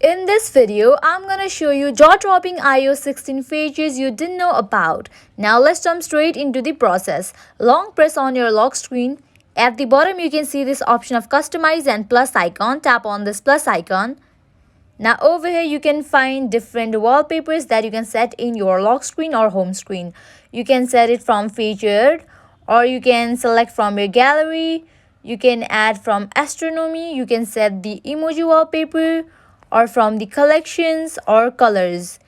In this video, I'm gonna show you jaw-dropping iOS 16 features you didn't know about. Now let's jump straight into the process. Long press on your lock screen. At the bottom, you can see this option of customize and plus icon. Tap on this plus icon. Now over here, you can find different wallpapers that you can set in your lock screen or home screen. You can set it from featured, or you can select from your gallery. You can add from astronomy. You can set the emoji wallpaper, or from the collections or colors.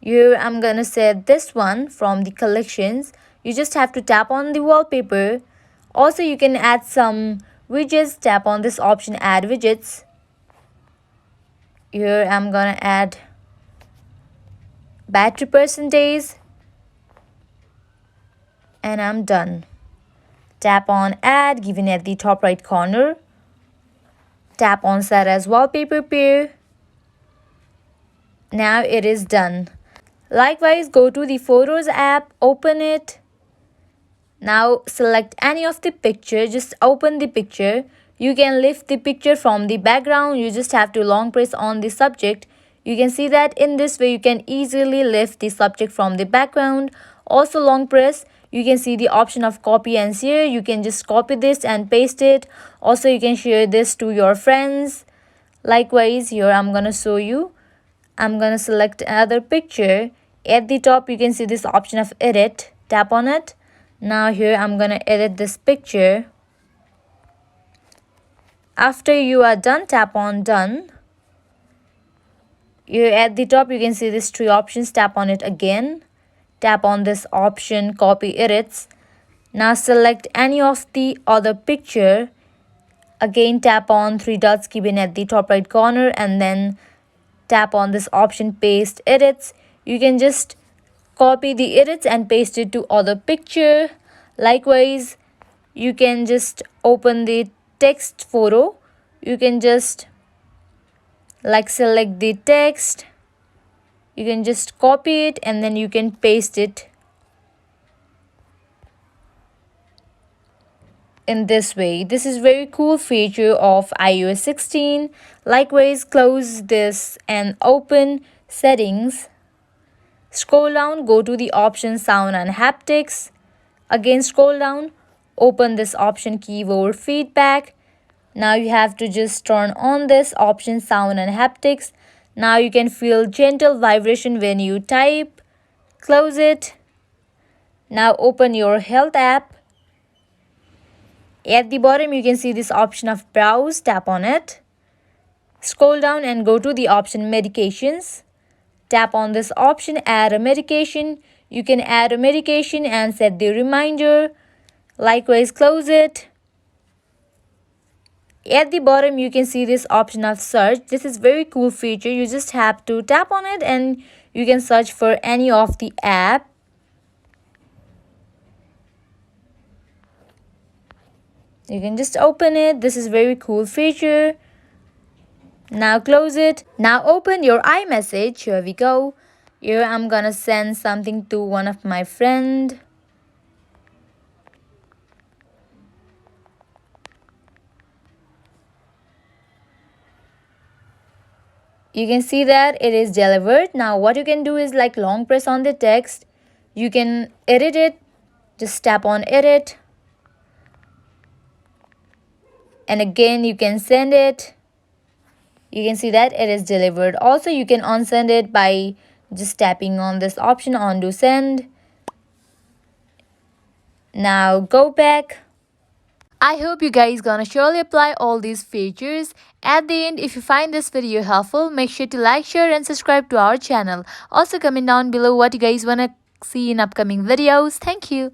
Here I'm gonna set this one from the collections. You just have to tap on the wallpaper. Also, you can add some widgets. Tap on this option, add widgets. Here I'm gonna add battery percentage, and I'm done. Tap on add, given at the top right corner. Tap on set as wallpaper pair. Now it is done. Likewise, go to the Photos app, open it. Now select any of the picture, just open the picture. You can lift the picture from the background. You just have to long press on the subject. You can see that in this way you can easily lift the subject from the background. Also long press, you can see the option of copy and share. You can just copy this and paste it. Also you can share this to your friends. Likewise, here I'm gonna show you. I'm gonna select another picture. At the top you can see this option of edit. Tap on it. Now here I'm gonna edit this picture. After you are done, tap on done. Here at the top you can see these three options. Tap on it again. Tap on this option, copy edits. Now select any of the other picture. Again tap on three dots given at the top right corner, and then tap on this option, paste edits. You can just copy the edits and paste it to other picture. Likewise, you can just open the text photo. You can just select the text. You can just copy it and then you can paste it in this way. This is very cool feature of iOS 16. Likewise, close this and open settings. Scroll down, go to the option sound and haptics. Again scroll down, open this option, keyboard feedback. Now you have to just turn on this option, sound and haptics. Now you can feel gentle vibration when you type. Close it. Now open your health app. At the bottom you can see this option of browse. Tap on it. Scroll down and go to the option medications. Tap on this option, add a medication. You can add a medication and set the reminder. Likewise, close it. At the bottom you can see this option of search. This is very cool feature. You just have to tap on it and you can search for any of the app. You can just open it. This is very cool feature. Now close it. Now open your iMessage. Here we go. Here I'm gonna send something to one of my friend. You can see that it is delivered. Now what you can do is long press on the text. You can edit it. Just tap on edit. And again you can send it. You can see that it is delivered. Also you can unsend it by just tapping on this option, undo send. Now go back. I hope you guys gonna surely apply all these features. At the end, if you find this video helpful, make sure to like, share and subscribe to our channel. Also comment down below what you guys wanna see in upcoming videos. Thank you.